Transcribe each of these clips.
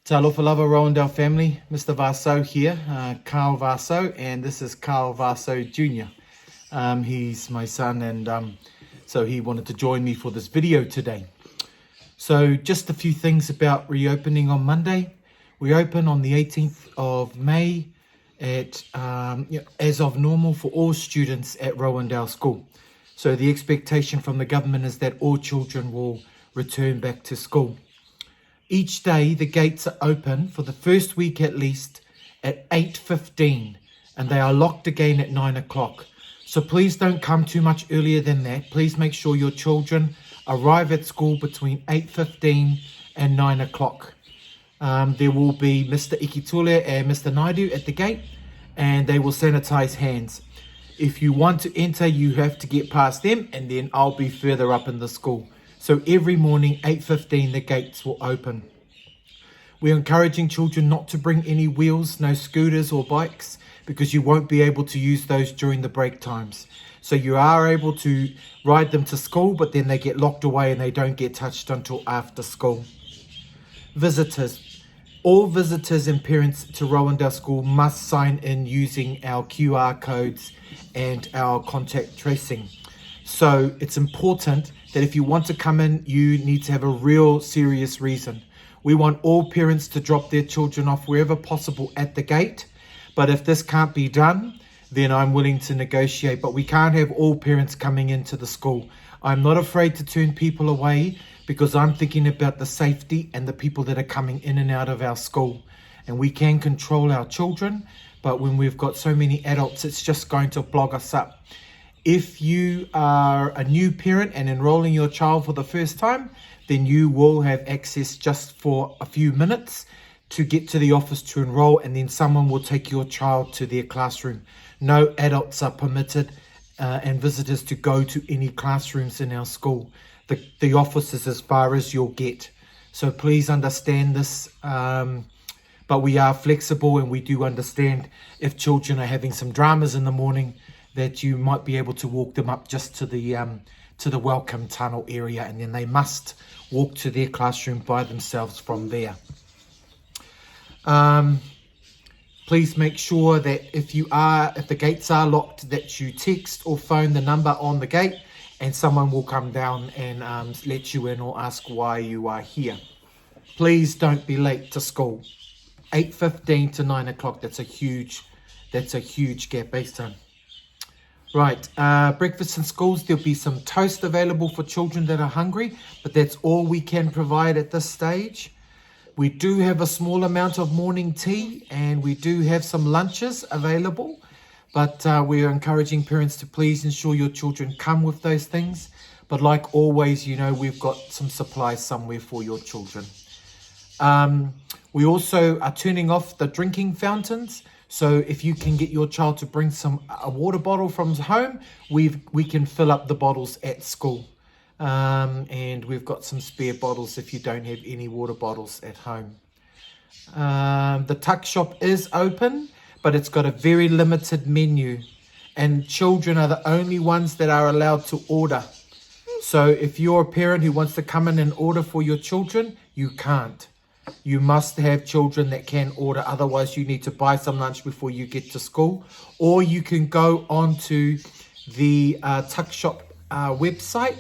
Talofa lava Rowandale family, Mr. Varso here, Carl Varso, and this is Carl Varso Jr. He's my son, and so he wanted to join me for this video today. So just a few things about reopening on Monday. We open on the 18th of May at as of normal for all students at Rowandale School. So the expectation from the government is that all children will return back to school. Each day the gates are open for the first week at least at 8:15 and they are locked again at 9 o'clock. So please don't come too much earlier than that. Please make sure your children arrive at school between 8:15 and 9 o'clock. There will be Mr. Ikitule and Mr. Naidu at the gate, and they will sanitize hands. If you want to enter, you have to get past them, and then I'll be further up in the school. So every morning, 8:15, the gates will open. We're encouraging children not to bring any wheels, no scooters or bikes, because you won't be able to use those during the break times. So you are able to ride them to school, but then they get locked away and they don't get touched until after school. Visitors. All visitors and parents to Rowandale School must sign in using our QR codes and our contact tracing. So it's important that if you want to come in, you need to have a real serious reason. We want all parents to drop their children off wherever possible at the gate. But if this can't be done, then I'm willing to negotiate. But we can't have all parents coming into the school. I'm not afraid to turn people away because I'm thinking about the safety and the people that are coming in and out of our school. And we can control our children, but when we've got so many adults, it's just going to blog us up. If you are a new parent and enrolling your child for the first time, then you will have access just for a few minutes to get to the office to enroll, and then someone will take your child to their classroom. No adults are permitted and visitors to go to any classrooms in our school. The office is as far as you'll get. So please understand this, but we are flexible, and we do understand if children are having some dramas in the morning, that you might be able to walk them up just to the welcome tunnel area, and then they must walk to their classroom by themselves from there. Please make sure that if the gates are locked, that you text or phone the number on the gate, and someone will come down and let you in or ask why you are here. Please don't be late to school. 8:15 to 9 o'clock. That's a huge gap, Eastern. Right, breakfast in schools, there'll be some toast available for children that are hungry, but that's all we can provide at this stage. We do have a small amount of morning tea, and we do have some lunches available, but we are encouraging parents to please ensure your children come with those things. But like always, you know, we've got some supplies somewhere for your children. We also are turning off the drinking fountains. So if you can get your child to bring a water bottle from home, we can fill up the bottles at school. And we've got some spare bottles if you don't have any water bottles at home. The tuck shop is open, but it's got a very limited menu, and children are the only ones that are allowed to order. So if you're a parent who wants to come in and order for your children, you can't. You must have children that can order, otherwise you need to buy some lunch before you get to school, or you can go onto the tuck shop website,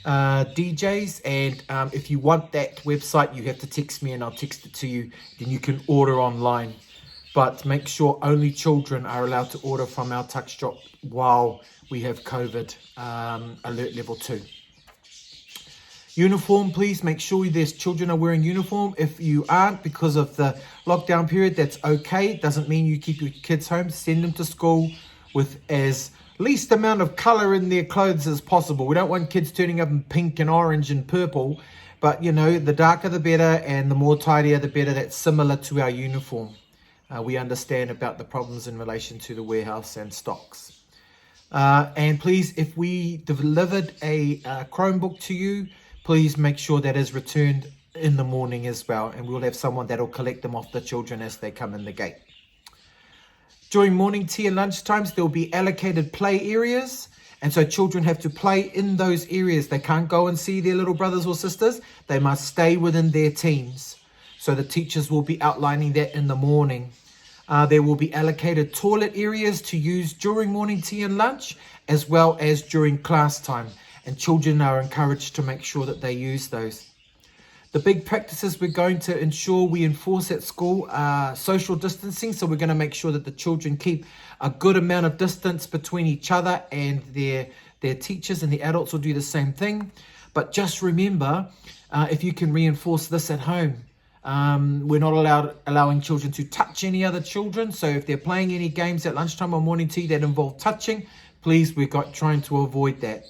DJs, and if you want that website, you have to text me and I'll text it to you. Then you can order online, but make sure only children are allowed to order from our tuck shop while we have COVID alert level 2. Uniform, please make sure there's children are wearing uniform. If you aren't because of the lockdown period, that's okay. Doesn't mean you keep your kids home. Send them to school with as least amount of color in their clothes as possible. We don't want kids turning up in pink and orange and purple, but you know, the darker the better, and the more tidier the better. That's similar to our uniform. We understand about the problems in relation to the warehouse and stocks. And please, if we delivered a Chromebook to you, please make sure that is returned in the morning as well, and we'll have someone that will collect them off the children as they come in the gate. During morning tea and lunch times, there will be allocated play areas, and so children have to play in those areas. They can't go and see their little brothers or sisters. They must stay within their teams. So the teachers will be outlining that in the morning. There will be allocated toilet areas to use during morning tea and lunch, as well as during class time. And children are encouraged to make sure that they use those. The big practices we're going to ensure we enforce at school are social distancing. So we're going to make sure that the children keep a good amount of distance between each other and their teachers, and the adults will do the same thing. But just remember, if you can reinforce this at home, we're not allowing children to touch any other children. So if they're playing any games at lunchtime or morning tea that involve touching, please, trying to avoid that.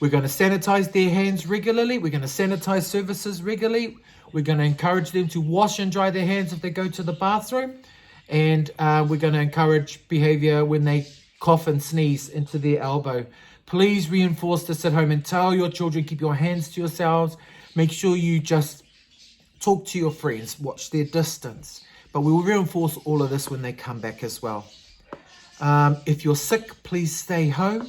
We're going to sanitize their hands regularly. We're going to sanitize surfaces regularly. We're going to encourage them to wash and dry their hands if they go to the bathroom. And we're going to encourage behavior when they cough and sneeze into their elbow. Please reinforce this at home and tell your children, keep your hands to yourselves. Make sure you just talk to your friends, watch their distance. But we will reinforce all of this when they come back as well. If you're sick, please stay home.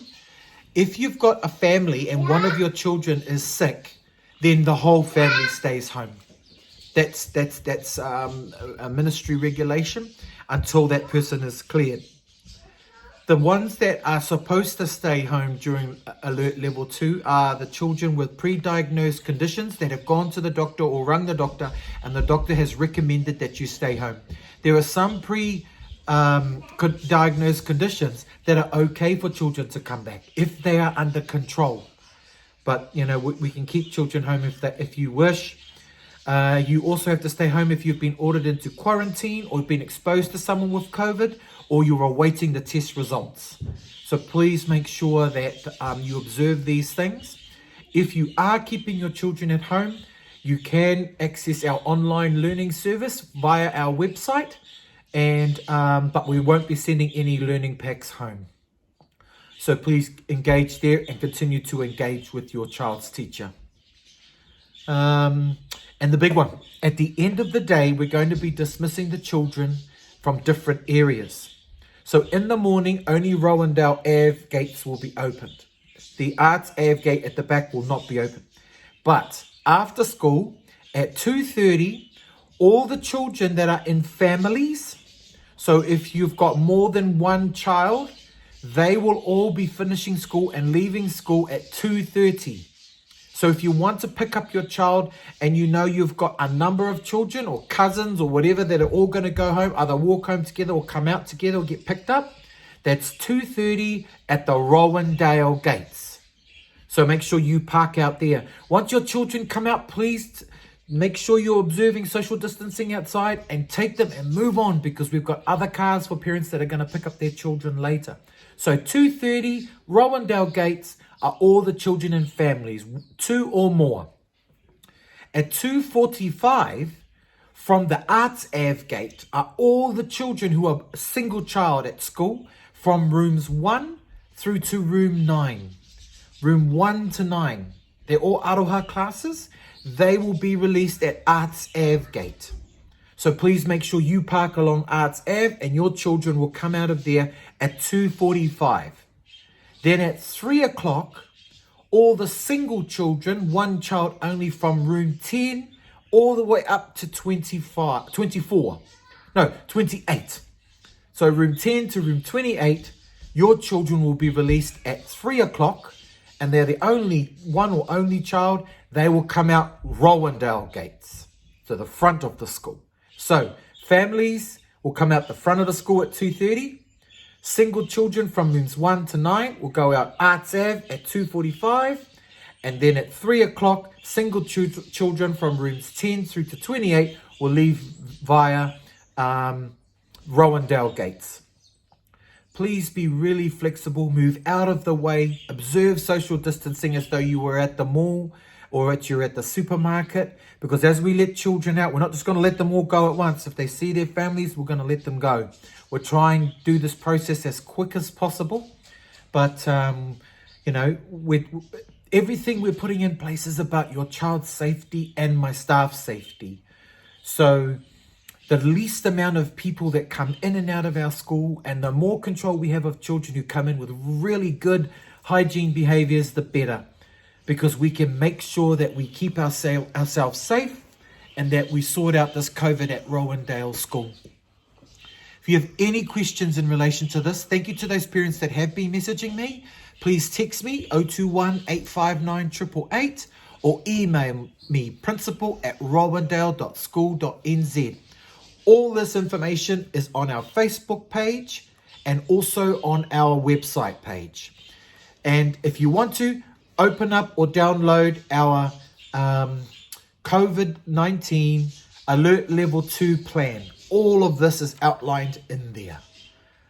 If you've got a family and one of your children is sick, then the whole family stays home. That's a ministry regulation until that person is cleared. The ones that are supposed to stay home during alert level 2 are the children with pre-diagnosed conditions that have gone to the doctor or rung the doctor, and the doctor has recommended that you stay home. There are some diagnosed conditions that are okay for children to come back if they are under control. But we can keep children home if you wish. You also have to stay home if you've been ordered into quarantine or been exposed to someone with COVID, or you're awaiting the test results. So please make sure that you observe these things. If you are keeping your children at home, you can access our online learning service via our website. But we won't be sending any learning packs home. So please engage there and continue to engage with your child's teacher. And the big one, at the end of the day, we're going to be dismissing the children from different areas. So in the morning, only Rowandale Ave gates will be opened. The Arts Ave gate at the back will not be open. But after school, at 2:30, all the children that are in families, so if you've got more than one child, they will all be finishing school and leaving school at 2:30. So if you want to pick up your child and you've got a number of children or cousins or whatever that are all going to go home, either walk home together or come out together or get picked up, that's 2:30 at the Rowandale gates. So make sure you park out there. Once your children come out, please make sure you're observing social distancing outside and take them and move on, because we've got other cars for parents that are going to pick up their children later. So 2:30, Rowandale gates are all the children and families, 2 or more. At 2:45, from the Arts Ave gate are all the children who are a single child at school, from rooms 1 through to room 9. Room 1 to 9. They're all aroha classes. They will be released at Arts Ave gate. So please make sure you park along Arts Ave and your children will come out of there at 2:45. Then at 3 o'clock, all the single children, one child only, from room 10 all the way up to 28. So room 10 to room 28, your children will be released at 3 o'clock, and they're the only one or only child. They will come out Rowandale gates, so the front of the school. So families will come out the front of the school at 2:30. Single children from rooms 1 to 9 will go out Arts Ave at 2:45. And then at 3 o'clock, single children from rooms 10 through to 28 will leave via Rowandale gates. Please be really flexible, move out of the way, observe social distancing as though you were at the mall or you're at the supermarket, because as we let children out, we're not just going to let them all go at once. If they see their families, we're going to let them go. We're trying to do this process as quick as possible, but everything we're putting in place is about your child's safety and my staff's safety. So the least amount of people that come in and out of our school, and the more control we have of children who come in with really good hygiene behaviors, the better, because we can make sure that we keep ourselves safe and that we sort out this COVID at Rowandale School. If you have any questions in relation to this, thank you to those parents that have been messaging me. Please text me 021 859 888 or email me principal@rowandale.school.nz. All this information is on our Facebook page and also on our website page. And if you want to, open up or download our COVID-19 Alert Level 2 plan. All of this is outlined in there.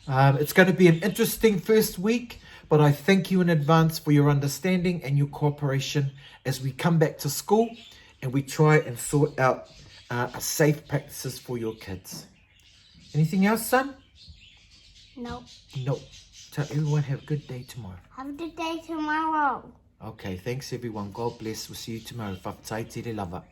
It's going to be an interesting first week, but I thank you in advance for your understanding and your cooperation as we come back to school and we try and sort out safe practices for your kids. Anything else, son? No. No. So everyone have a good day tomorrow. Have a good day tomorrow. Okay, thanks everyone. God bless. We'll see you tomorrow. Whakataite te lava.